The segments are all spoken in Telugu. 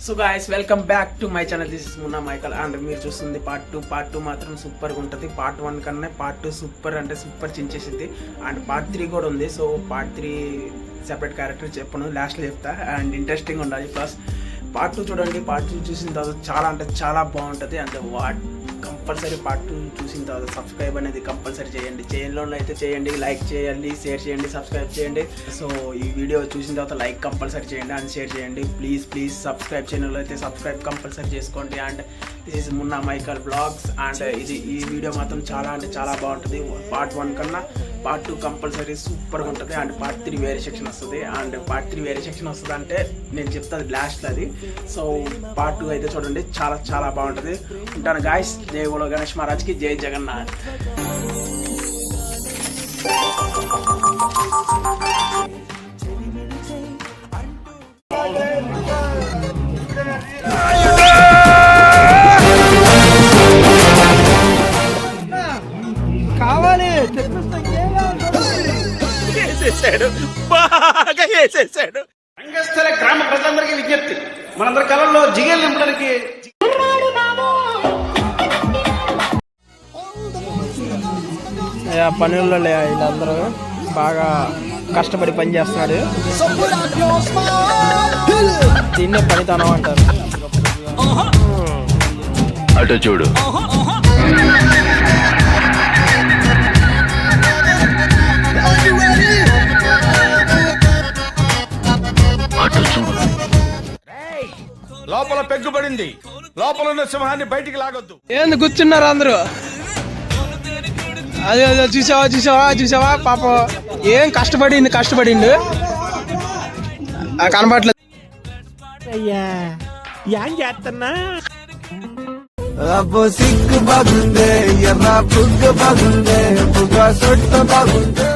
So guys welcome back to my channel. This is Munna Michael and మీరు చూస్తుంది పార్ట్ టూ మాత్రం సూపర్గా ఉంటుంది. పార్ట్ 1 కన్నా పార్ట్ 2 సూపర్ అంటే సూపర్ చించేసింది. అండ్ పార్ట్ 3 కూడా ఉంది. సో పార్ట్ 3 సెపరేట్ క్యారెక్టర్ చెప్పను, లాస్ట్లో చెప్తా. అండ్ ఇంట్రెస్టింగ్ ఉండాలి. ప్లస్ పార్ట్ 2 చూడండి. పార్ట్ 2 చూసిన తర్వాత చాలా అంటే చాలా బాగుంటుంది. అండ్ కంపల్సరీ పార్ట్ 2 చూసిన తర్వాత సబ్స్క్రైబ్ అనేది కంపల్సరీ చేయండి. చేయడంలో అయితే చేయండి, లైక్ చేయండి, షేర్ చేయండి, సబ్స్క్రైబ్ చేయండి. సో ఈ వీడియో చూసిన తర్వాత లైక్ కంపల్సరీ చేయండి అండ్ షేర్ చేయండి. ప్లీజ్ సబ్స్క్రైబ్ చేయడంలో అయితే సబ్స్క్రైబ్ కంపల్సరీ చేసుకోండి. And this is Munna Michael blogs. And ఈ వీడియో మాత్రం చాలా అంటే చాలా బాగుంటుంది. పార్ట్ 1 కన్నా పార్ట్ 2 కంపల్సరీ సూపర్గా ఉంటుంది. అండ్ పార్ట్ 3 వేరే సెక్షన్ వస్తుంది. అండ్ పార్ట్ 3 వేరే సెక్షన్ వస్తుంది అంటే నేను చెప్తాను లాస్ట్లో అది. సో పార్ట్ 2 అయితే చూడండి, చాలా చాలా బాగుంటుంది. ఉంటాను గాయస్. జై బోలో గణేష్ మహారాజ్కి, జై జగన్నాథ్. బాగా వేసేసాడు. రంగస్థల గ్రామ ప్రజలందరికీ విజ్ఞప్తి, మనందరి కళల్లో జిగేలు నింపడానికి పనుల్లో వీళ్ళందరూ బాగా కష్టపడి పని చేస్తున్నాడు. దీన్నే పనితనం అంటారు. అటు చూడు. లోపల పెగ్గుపడింది. లోపల ఉన్న సింహాన్ని బయటికి లాగొద్దు. ఏంది కూర్చున్నారు అందరూ? అదే అదే చూసావా పాపం ఏం కష్టపడిండు. కనబడలేదు. అయ్యా ఏం చేస్తున్నా? అబ్బో సిగ్గు బాగుందే, ఎర్ర పుగ్గు బాగుందే, పుగ్గ సొట్టు బాగుందే.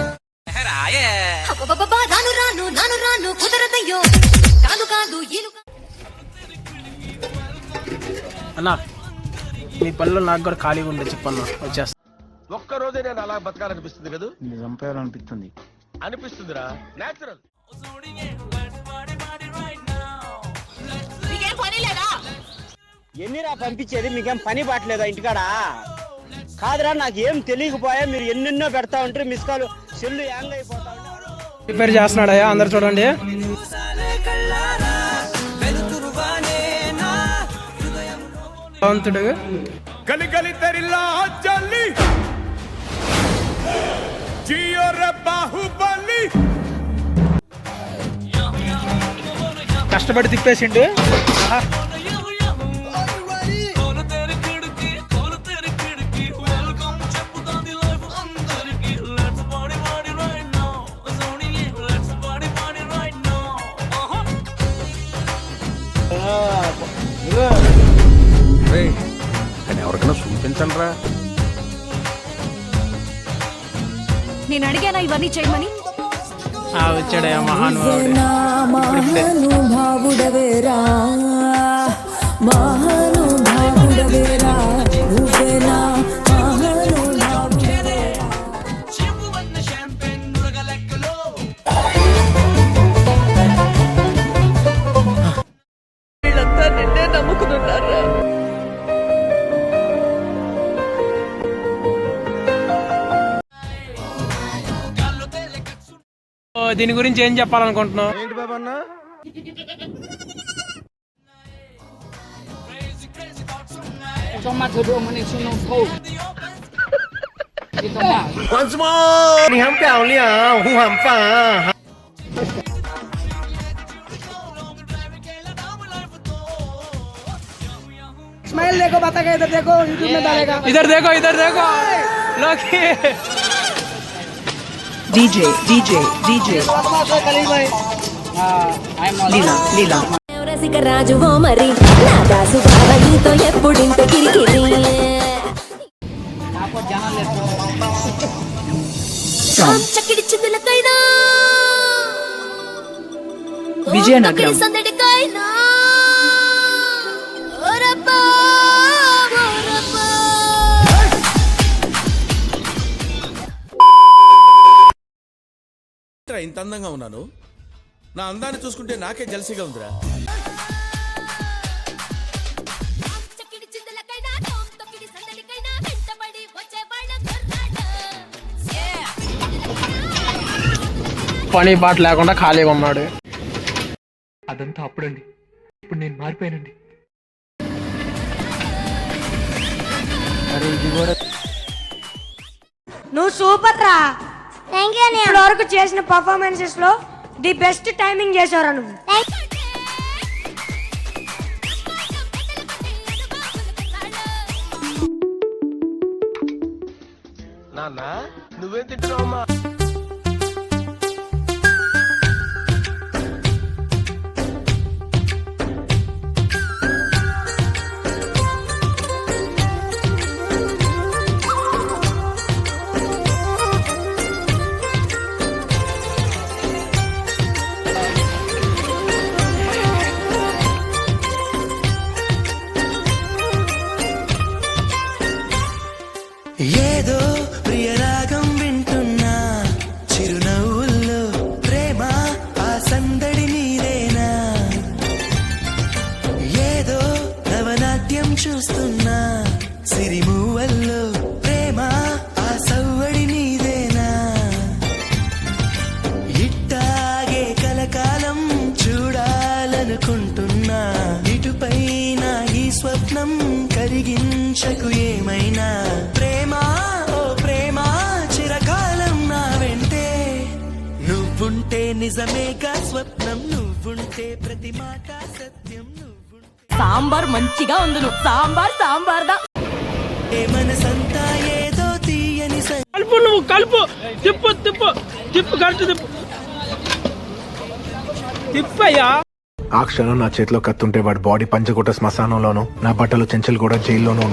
రాను కుదరదయ్యో, కాదు అన్నా మీ పనిలో నాకు కూడా ఖాళీగా ఉండే చెప్పన్నా, వచ్చేస్తా. ఒక్క రోజే నేను అలా బతకాలనిపిస్తుంది కదా. చంపేయాలనిపిస్తుంది. అనిపిస్తుందిరా, నేచురల్. మీకేం పని లేదా? ఎన్నిరా పంపించేది? మీకేం పని పట్టలేదా ఇంటికాడ? కాదురా, నాకు ఏం తెలియకపోయా. మీరు ఎన్నెన్నో పెడతా ఉంటారు, మిస్ కాల్ సెల్లు యాంగ్ అయిపోతా ఉంటారు. ప్రిపేర్ చేస్తున్నాడయ్యా, అందరు చూడండి. భగవంతుడు గలి గలి తెరిలా జల్లి జియో రే బాహుబలి. కష్టపడి తిప్పేసిండు. ఎవరికైనా చూపించండి రా. నేను అడిగానా ఇవన్నీ చేయమని? వచ్చాడయ్యా మహానుభావుడు. మహానుభావుడవేరా మహానుభావుడవేరా నువ్వేనా వీళ్ళంతా నిన్నే నమ్ముకున్నారా? దీని గురించి ఏం చెప్పాలనుకుంటున్నావు? ఏంటి బాబన్నా? स्माइल देखो, बताएगा इधर देखो, यूट्यूब में डालेगा. इधर देखो लोकी. DJ లీలా రసిక రాజువో మరి నా దాసు బావ నీతో ఎప్పుడింత కిరికిరి చక్కిడి చిందులకైనా విజయనగరం సందడికైనా ఇంత అందంగా ఉన్నాను. నా అందాన్ని చూసుకుంటే నాకే జలసిగా ఉందిరా. పని పాట లేకుండా ఖాళీగా ఉన్నాడు. అదంతా అప్పుడండి, ఇప్పుడు నేను మారిపోయానండి. నువ్వు సూపర్ రా. ఇప్పటి వరకు చేసిన పర్ఫార్మెన్సెస్ లో ది బెస్ట్ టైమింగ్ చేశారా నువ్వు. నాన్న నువ్వేం తింటున్నావమ్మా? ఏదో ప్రియరాగం వింటున్నా, చిరునవ్వుల్లో ప్రేమ ఆ సందడి నీదేనా, ఏదో నవనాట్యం చూస్తున్నా, సిరిమూవల్లో ప్రేమ ఆ సవ్వడి నీదేనా, ఇట్టాగే కలకాలం చూడాలనుకుంటున్నా, ఇటుపైన ఈ స్వప్నం కరిగించకు ఏమైనా, ప్రేమ ఓ ప్రేమ చిరకాలం నా వెంటే, నువ్వుంటే నిజమేగా స్వప్నం, నువ్వుంటే ప్రతి మాట సత్యం, నువ్వుంటే సాంబార్ మంచిగా ఉంది. నువ్వు సాంబార్ దా. మనసంతా ఏదో తీయని కలుపు, నువ్వు కలుపు. తిప్పు తిప్పు తిప్పు, కరెక్ట్ తిప్పు, తిప్పయ్యా. ఆ క్షణం నా చేతిలో కత్తుంటే వాడి బాడీ పంచకోట శ్మశానంలోను, నా బట్టలు చెంచలు కూడా జైల్లోనూ.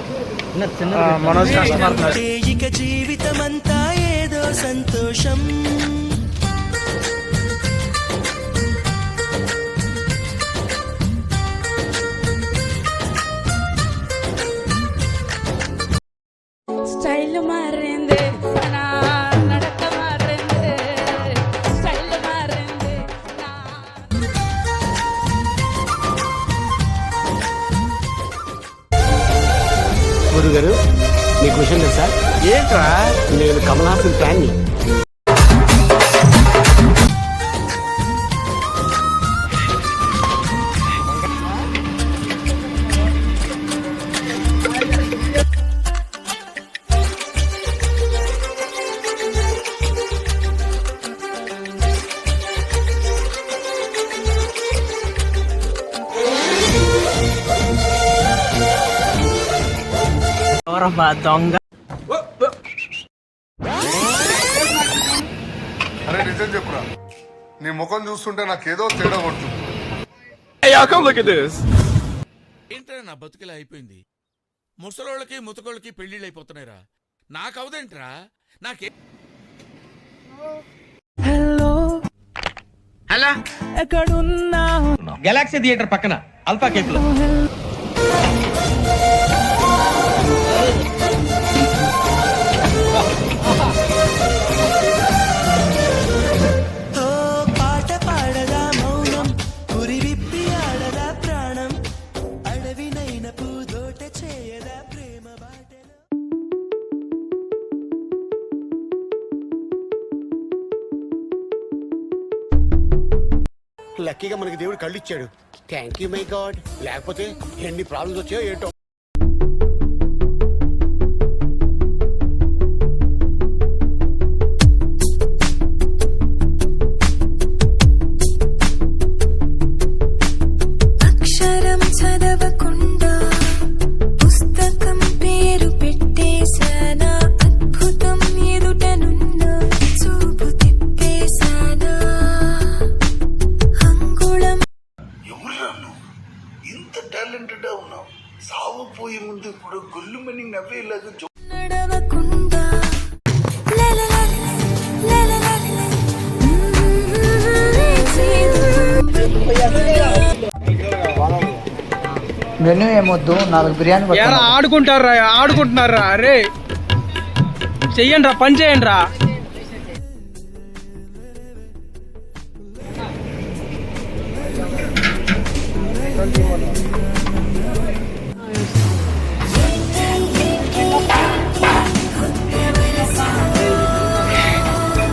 మనోజ్ కష్టపడుతున్నాడు. ఇక జీవితమంతా ఏదో సంతోషం, స్టైల్ మారింది, నా నడక మారింది, స్టైల్ మారింది. గురుగారు మీకు విషయం తెలుసా? ఏంట్రా? నేను కమల్ హాసన్ ఫ్యాన్ని. ఎవరబ్బా దొంగ? అరే నిజం చెప్పురా, నీ ముఖం చూస్తుంటే నాకేదో తేడా కొడుతుంది. ఏంట్రా నా బతుకిలా అయిపోయింది? ముసలోళ్ళకి ముతకోళ్ళకి పెళ్లిళ్ళు అయిపోతున్నాయిరా. నాకు అవదేంట్రా? నాకే హలో ఎక్కడున్నా? గెలాక్సీ థియేటర్ పక్కన అల్ఫా కేఫ్ లో. ఓ పాట పాడదా మౌనం, పురి విప్పి ఆడదా ప్రాణం, అడవినైన పూదోట చేయదా ప్రేమ బాటలో. లక్కీగా మనకి దేవుడు కళ్ళు ఇచ్చాడు. Thank you my God. లేకపోతే ఎన్ని ప్రాబ్లమ్స్ వచ్చాయో ఏంటో. అక్షరం చదవకుండా పుస్తకం పేరు పెట్టేశానా, అద్భుతం ఎదుటనున్న చూపు తిప్పేశానా, అంగుళం ఇంత టాలెంటెడ్ ఉన్నావు, సాగుపోయే ముందు ఇప్పుడు గొల్లుమని నవ్వేలాగా నడవకుండా మెనూ ఏమొద్దు, 4 బిర్యానీ. ఆడుకుంటున్నారా? అరే చెయ్యండి రా, పని చేయండి రా.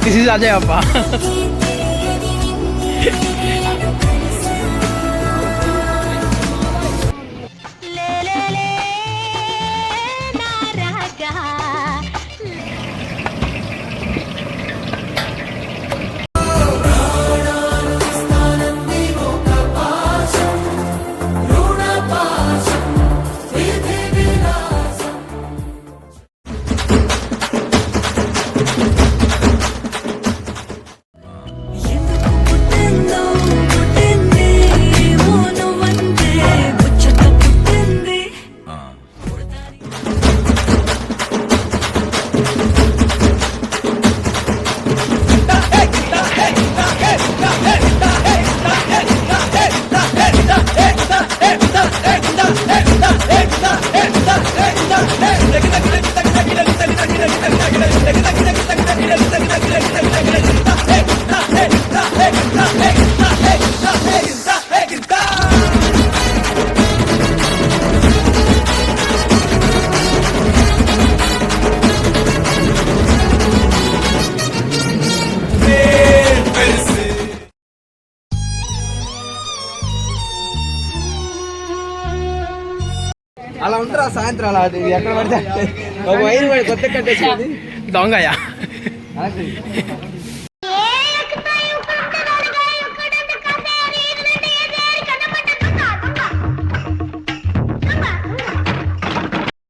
This is Ajay Appa. అలా ఉంటారా సాయంత్రం అలా అది ఎక్కడ పడితే ఒక వైరు పడి కొత్త కట్టేసేది దొంగయా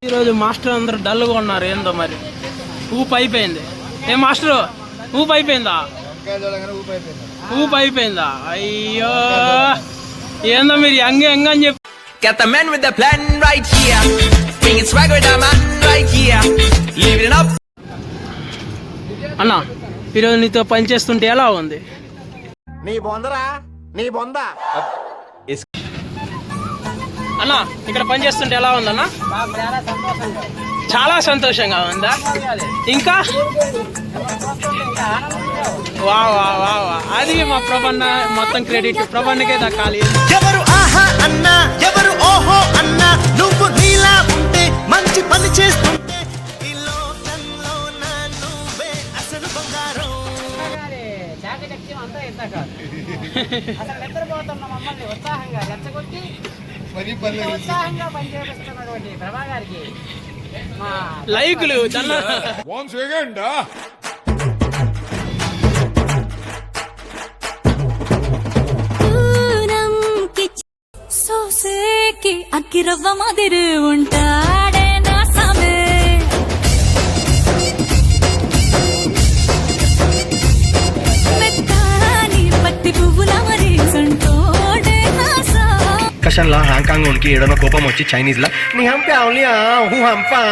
ఈరోజు మాస్టర్ అందరూ డల్గా ఉన్నారు ఏందో మరి ఊపు అయిపోయింది ఏ మాస్టరు ఊపు అయిపోయిందా ఊపు అయిపోయిందా అయ్యో ఏందో మీరు యంగ్ యంగ్ అని చెప్పి Got the man with the plan right here. Bringing swag with the man right here. Living it up. అన్నా ఈరోజు నీతో పని చేస్తుంటే ఎలా ఉంది అన్నా ఇక్కడ పని చేస్తుంటే ఎలా ఉందన్నా చాలా సంతోషంగా ఉందా ఇంకా వా వా వా వా అది మా ప్రభన్న మొత్తం క్రెడిట్ ప్రభన్నకే దక్కాలి ఎవరు ఆహా అన్నా ఎవరు ఓహో అన్నా నువ్వు నీలా ఉంటే మంచి పని చేస్తుంటే ఈ లోకంలో నా నువ్వే అసలు బంగారం లైకులు చల్ల సోసేకి అక్కిరవ్వ మాదిరి ఉంటాడే నా సామే మెత్తాని పత్తి పువ్వుల మరి సంటోడే నా సా కషన్ లా హాంకాంగ్ ఉనికి ఏడన కోపం వచ్చి చైనీస్ లా నీ హం ప్యాలియా హూ హంపా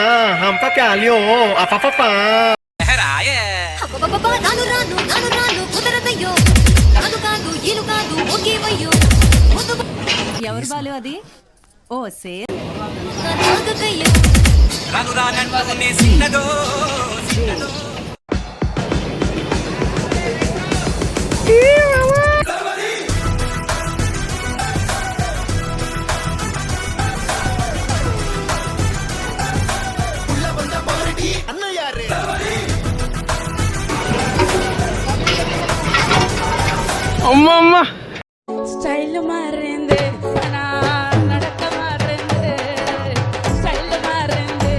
ప్యాలియో అఫఫఫా అబ్బబ్బబ్బబ్బా, నాను రాను కుదరదయ్యో కాదు కాదు ఇలు కాదు ఒకేవయ్యో ఎవరు బాలు అది ఓ సే నాగకయ్యో అమ్మ అమ్మ స్టైల్ మారింది నా నడక మారింది స్టైల్ మారింది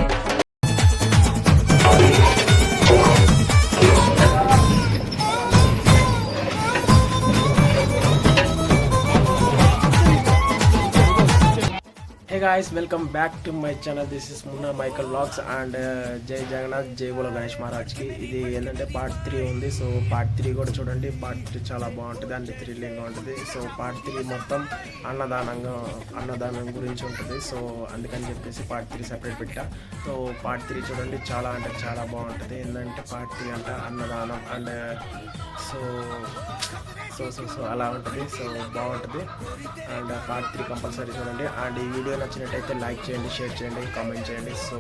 hey guys welcome back to my channel this is Munna Michael vlogs and జై జగన్నాథ్ జై బోలో గణేష్ మహారాజ్కి ఇది ఏంటంటే పార్ట్ 3 ఉంది సో పార్ట్ 3 కూడా చూడండి పార్ట్ 3 చాలా బాగుంటుంది అండ్ థ్రిల్లింగ్గా ఉంటుంది సో పార్ట్ 3 మొత్తం అన్నదానం గురించి ఉంటుంది సో అందుకని చెప్పేసి పార్ట్ 3 సెపరేట్ పెట్టా సో పార్ట్ 3 చూడండి చాలా అంటే చాలా బాగుంటుంది ఏంటంటే పార్ట్ 3 అంటే అన్నదానం and so so so so అలా ఉంటుంది సో బాగుంటుంది అండ్ పార్ట్ 3 కంపల్సరీ చూడండి అండ్ ఈ వీడియో నచ్చినట్టయితే లైక్ చేయండి షేర్ చేయండి కామెంట్ చేయండి సో